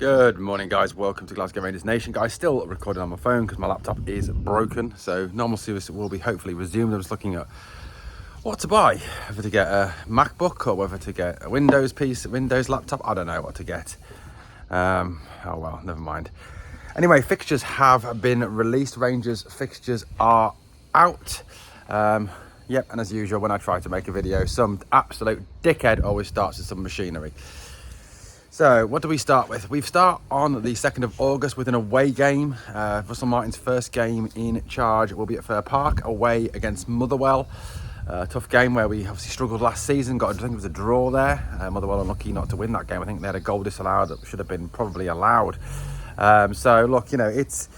Good morning, guys. Welcome to Glasgow Rangers Nation. Guys, still recording on my phone because my laptop is broken. So normal service will be hopefully resumed. I'm just looking at what to buy, whether to get a MacBook or whether to get a Windows laptop. I don't know what to get. Oh well, never mind. Anyway, fixtures have been released. Rangers fixtures are out. Yep, and as usual, when I try to make a video, some absolute dickhead always starts with some machinery. So what do we start with? We start on the 2nd of August with an away game. Russell Martin's first game in charge will be at Fir Park, away against Motherwell. Tough game where we obviously struggled last season. I think it was a draw there. Motherwell unlucky not to win that game. I think they had a goal disallowed that should have been probably allowed. So look, it's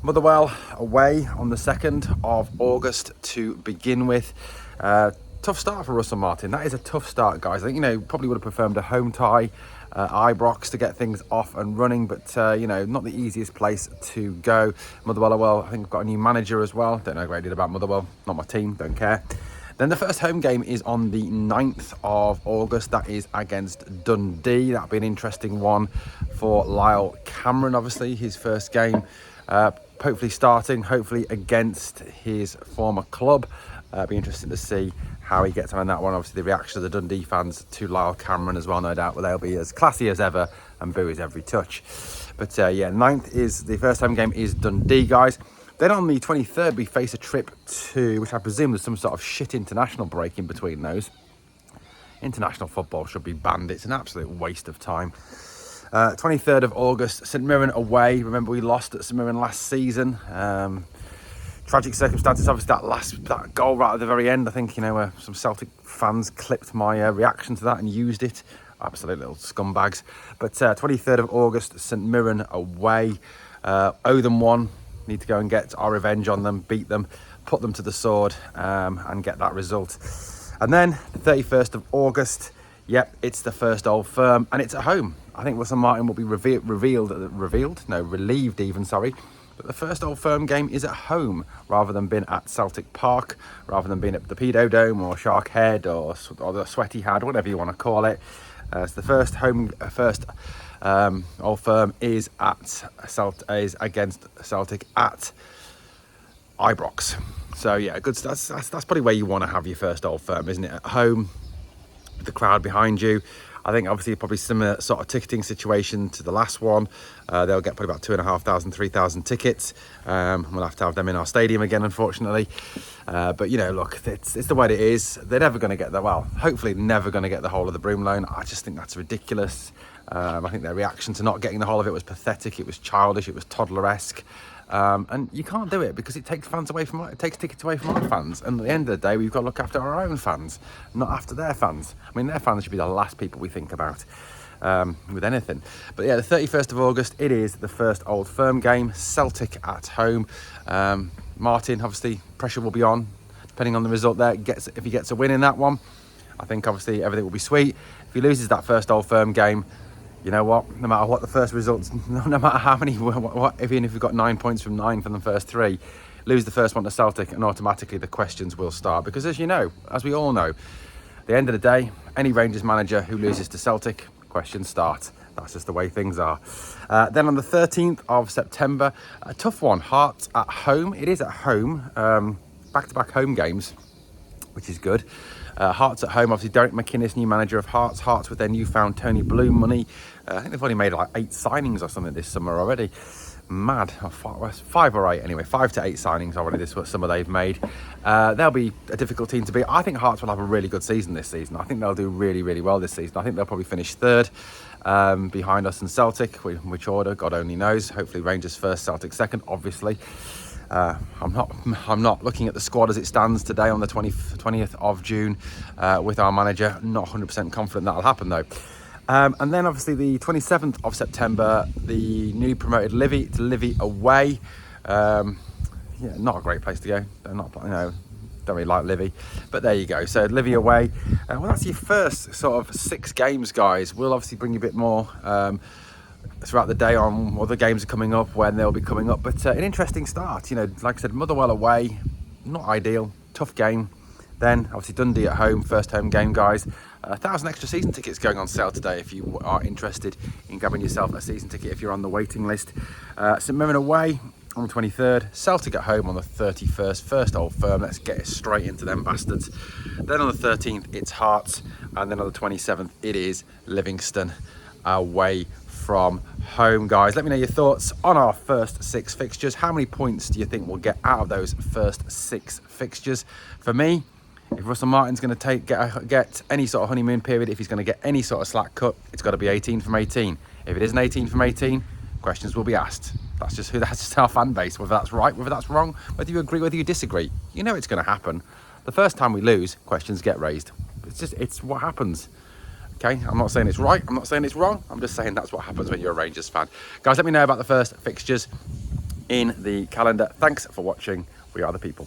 Motherwell away on the 2nd of August to begin with. Tough start for Russell Martin. That is a tough start, guys. I think, probably would have preferred a home tie. Ibrox to get things off and running, but not the easiest place to go. Motherwell, I think we've got a new manager as well. Don't know a great deal about Motherwell, not my team, don't care. Then the first home game is on the 9th of August. That is against Dundee. That'll be an interesting one for Lyle Cameron, obviously, his first game. Hopefully starting, hopefully against his former club. Be interesting to see how he gets on in that one. Obviously, the reaction of the Dundee fans to Lyle Cameron as well, no doubt. Well, they'll be as classy as ever and boo his every touch. But 9th is the first home game is Dundee, guys. Then on the 23rd, we face a trip to, which I presume there's some sort of shit international break in between those. International football should be banned. It's an absolute waste of time. 23rd of August, St Mirren away. Remember, we lost at St Mirren last season. Tragic circumstances, obviously that goal right at the very end. I think where some Celtic fans clipped my reaction to that and used it. Absolute little scumbags. But 23rd of August, St Mirren away. Owe them one. Need to go and get our revenge on them, beat them, put them to the sword, and get that result. And then the 31st of August. Yep, it's the first Old Firm, and it's at home. I think Russell Martin will be relieved even. But the first Old Firm game is at home rather than being at Celtic Park, rather than being at the Pedo Dome or Shark Head or the Sweaty Had, whatever you want to call it. So the first Old Firm is against Celtic at Ibrox. So yeah, good. That's probably where you want to have your first Old Firm, isn't it? At home, with the crowd behind you. I think obviously probably similar sort of ticketing situation to the last one. They'll get probably about 2,500, 3,000 tickets. We'll have to have them in our stadium again, unfortunately. But look, it's the way it is. They're never going to get hopefully never going to get the whole of the Broom loan. I just think that's ridiculous. I think their reaction to not getting the whole of it was pathetic. It was childish. It was toddler-esque. And you can't do it because it takes tickets away from our fans. And at the end of the day, we've got to look after our own fans, not after their fans. I mean, their fans should be the last people we think about with anything. But yeah, the 31st of August, it is the first Old Firm game. Celtic at home. Martin, obviously, pressure will be on, depending on the result there. If he gets a win in that one, I think obviously everything will be sweet. If he loses that first Old Firm game, you know what, no matter what the first results, no matter how many, even if we've got 9 points from 9 from the first 3, lose the first one to Celtic and automatically the questions will start. Because as we all know, at the end of the day, any Rangers manager who loses to Celtic, questions start. That's just the way things are. Then on the 13th of September, a tough one, Hearts at home. It is at home, back-to-back home games, which is good. Hearts at home, obviously Derek McInnes, new manager of Hearts. Hearts with their newfound Tony Bloom money. I think they've only made like 8 signings or something this summer already. Mad. 5 or 8 anyway. 5 to 8 signings already this summer they've made. They'll be a difficult team to beat. I think Hearts will have a really good season this season. I think they'll do really, really well this season. I think they'll probably finish 3rd behind us and Celtic. Which order, God only knows. Hopefully Rangers first, Celtic second, obviously. I'm not looking at the squad as it stands today on the 20th of June with our manager. Not 100% confident that'll happen though. And then obviously the 27th of September, the newly promoted Livy away. Not a great place to go. They're not, don't really like Livy, but there you go. So Livy away. Well, that's your first sort of 6 games, guys. We'll obviously bring you a bit more throughout the day on what the games are coming up, when they'll be coming up. But an interesting start. Like I said, Motherwell away, not ideal, tough game. Then obviously Dundee at home, first home game, guys. 1,000 extra season tickets going on sale today if you are interested in grabbing yourself a season ticket if you're on the waiting list. St Mirren away on the 23rd, Celtic at home on the 31st, first Old Firm. Let's get it straight into them bastards. Then on the 13th it's Hearts, and then on the 27th it is Livingston away from home, guys. Let me know your thoughts on our first 6 fixtures. How many points do you think we'll get out of those first 6 fixtures? For me, if Russell Martin's going to get any sort of honeymoon period, if he's going to get any sort of slack cut, it's got to be 18 from 18. If it isn't 18 from 18, questions will be asked. That's just our fan base. Whether that's right, whether that's wrong, whether you agree, whether you disagree, you know it's going to happen. The first time we lose, questions get raised. It's what happens. Okay, I'm not saying it's right, I'm not saying it's wrong, I'm just saying that's what happens when you're a Rangers fan. Guys, let me know about the first fixtures in the calendar. Thanks for watching. We are the people.